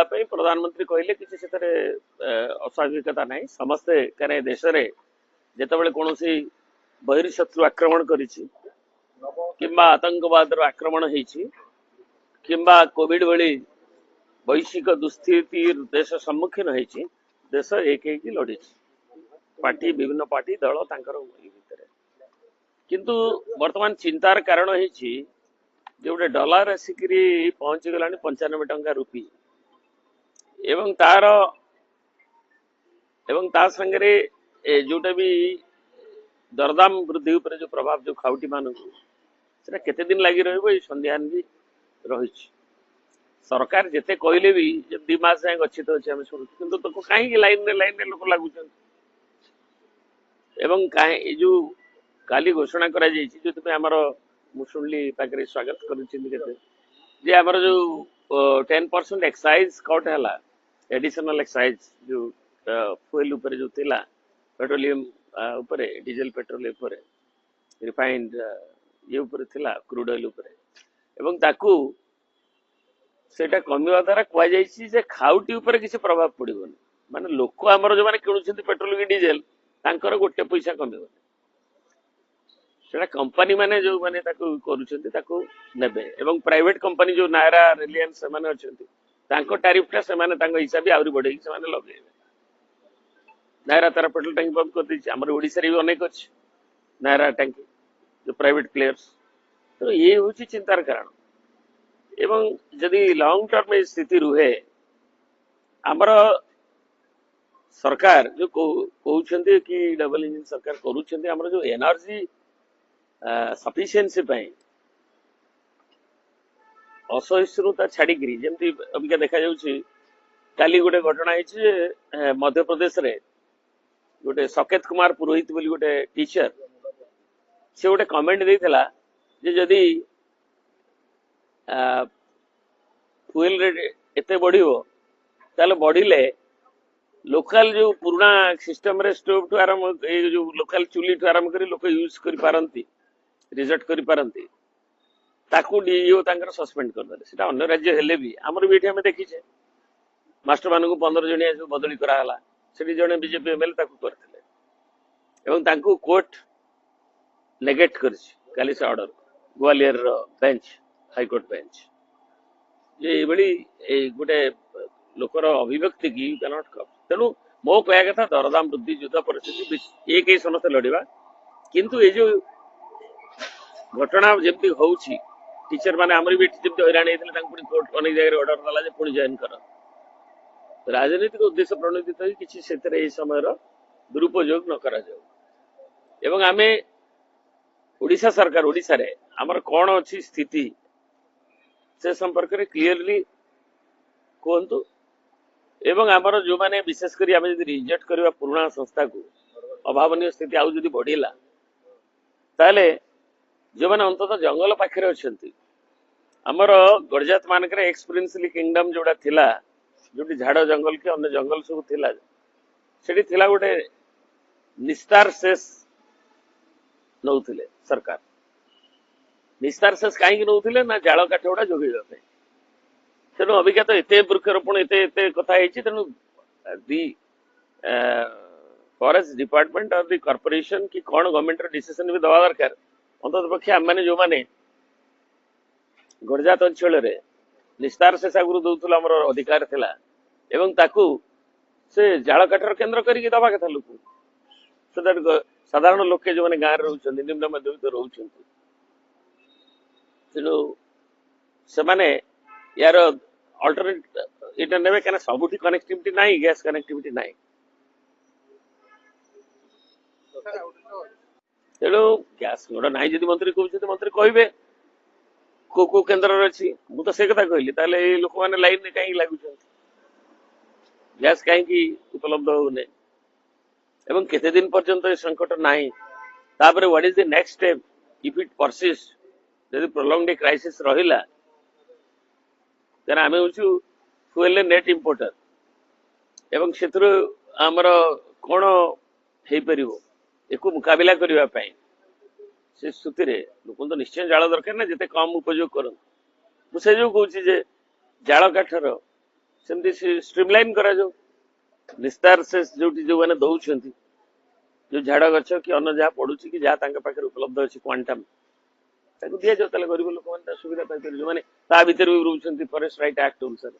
देवाई प्रधानमंत्री कहले कि अस्वाभाविकता ना समस्ते कहीं देश में जिते कौन बहिर्शत्रु आक्रमण किंबा आतंकवाद आक्रमण किंबा कोविड भली वैश्विक दुस्थिति देश सम्मुखीन होती देश एक लड़ी पार्टी विभिन्न पार्टी दल भितर किंतु वर्तमान चिंतार कारण होती जो गोटे डॉलर आसिक पहुंची गला 95 टंका रुपी एवं ता संगे जोटा भी दरदाम वृद्धि उपर जो प्रभाव जो खाउटी मान केते दिन लगी रही संध्यान भी रही सरकार जिते कहले भी 2 मास जाए गच्छित अच्छे आम शुणु कितु तो कहीं लाइन लोक लगुच जो काली घोषणा करा जो आमर मुझे पाखे स्वागत कर आमर जो 10% एक्साइज कट है एडिशनल एक्साइज जो फुएल उपर जो थिला पेट्रोलियम उपर डीजेल पेट्रोल उपर रिफाइंड ये उपर थिला क्रूड ऑयल उपर एवं ताकू सेटा कमिवा द्वारा कहुई खाउटी उपर किसी प्रभाव पड़ोनी माने लोक आमर जो मैंने किणुंट पेट्रोल कि डीजेल तांकर गोटे पैसा कमिबनी सेटा कंपनी माने जो माने ताकू नेबे एवं प्राइवेट कंपनी जो नायरा रिलायंस से माने अछंती तांको टैरिफटा से माने तांको हिसाब भी आउरी बढ़े से माने लगेबे नायरा तारा पेट्रोल टैंक बंद कर दी आमर ओडिसा रे भी अनेक अछि नायरा टैंक जो प्राइवेट प्लेयर्स तो ये हूँ चिंतार कारण एवं जदि लॉन्ग टर्म स्थिति रुहे आमर सरकार जो कहते कि डबल इंजन सरकार करुँच आमर जो एनर्जी सफिशिएंसी असहिष्णुता छाड़ी जमती अबिका देखा काली गोटे घटना है मध्य प्रदेश रे गोटे सकेत कुमार पुरोहित बोली गोटे टीचर से गोटे कमेंट देइथिला जे जदि फुएल रेट एते बढ़िबो ताले बढ़िले लोकल जो पुराना सिस्टम रे स्टोव टू आरंभ जो लोकल चुली टू आरंभ करी लोक यूज करि पारंती रिजल्ट करि पारंती ताकू डीओ तांकर सस्पेंड कर देले सेटा अन्य राज्य हेले भी हमर भी एठी हम देखि छे मास्टर मानकु 15 जणिया जो बदली करा हला सेठी जणे बीजेपी एमएल ताकू करथिले एवं तांकू कोर्ट नेगेट करछि काली से ऑर्डर ग्वालियर रो बेंच हाई कोर्ट बेंच ये बड़ी गोटे लोकर अभिव्यक्ति की कैनॉट कम तेणु मो कह कथा दरदाम वृद्धि युद्ध परिस्थिति एक समस्त लड़वा किंतु ये जो घटना जमी हूँ टीचर मैंने आमर भी जमी हैरान होते कोर्ट अनेक जगह ऑर्डर देला पुणी जॉइन कर राजनीतिक उद्देश्य प्रणोदित किसी से समय दुरुपयोग न करा एवं आम ओडिशा सरकार ओडिशा रे आमर कौन अच्छी स्थिति से संपर्क में क्लीयरली कहतु एवं आमर जो मैंने विशेषकर आम जब रिजेक्ट करवा पुराना संस्था को अभावन स्थिति आउ जदि बढ़ला ताले जो मैंने अंततः जंगल पाखे अच्छा आमर गड़जात मानक एक्सपीरियंसली किंगडम जोड़ा थिला जो झाड़ जंगल के अन्य जंगल सब थिला सेठी थिला गोटे निस्तार शेष नौथिले सरकार निस्तार शेष कहीं नौथिले ना जाल काठ गुड़ा जोगेवा तेणु अबिका तो एत वृक्षरोपण एत कथा तेणु दि फॉरेस्ट डिपार्टमेंट और दि कॉर्पोरेशन कि कौन गवर्नमेंट डिसीजन भी दवा दरकार अंत पक्षे आम मैंने जो मैंने गड़जात अंचल निस्तार शेष आगुरी दौला आमर अधिकार थिला एवं ताकू से जाल काठर केन्द्र करके दवा कथा लोक साधारण लोके जो मैंने गाँव रोच निम्न मध्यवित्त रोच तेणु से यार अल्टरनेट इटा ने क्या सबुठी कनेक्टिविटी ना गैस कनेक्टिविटी ना तेणु गैस गोटा ना जब मंत्री कहते मंत्री कहे को केन्द्र अच्छी मुझे से कथा कहली लोक मैंने लाइन कहीं लगुच गैस कहीं उपलब्ध होने एवं केते दिन पर्यंत संकट ना what is the next step if it persist जदि प्रोलॉन्ग्ड क्राइसिस रहिला तेना आमे होछु फुएल नेट इंपोर्टर एवं क्षेत्र आमर कौन हो परिबो एको मुकाबिला करबा पई से स्थिति रे लोक तो निश्चय जाल दरकार ना जते कम उपयोग करन मुझे जो कहूँ जे जाल काठर सेमती स्ट्रीमलाइन करा जो निस्तार से जो मैंने दौरान जो झाड़ गछ कि अन्न जहाँ पड़ू कि जहाँ पाखे उपलब्ध अच्छी क्वांटम ताको दिया जाओ गरीब लोक मैंने सुविधा पाई जो मैंने ता भीतर भी रोचंती फॉरेस्ट राइट एक्ट अनुसार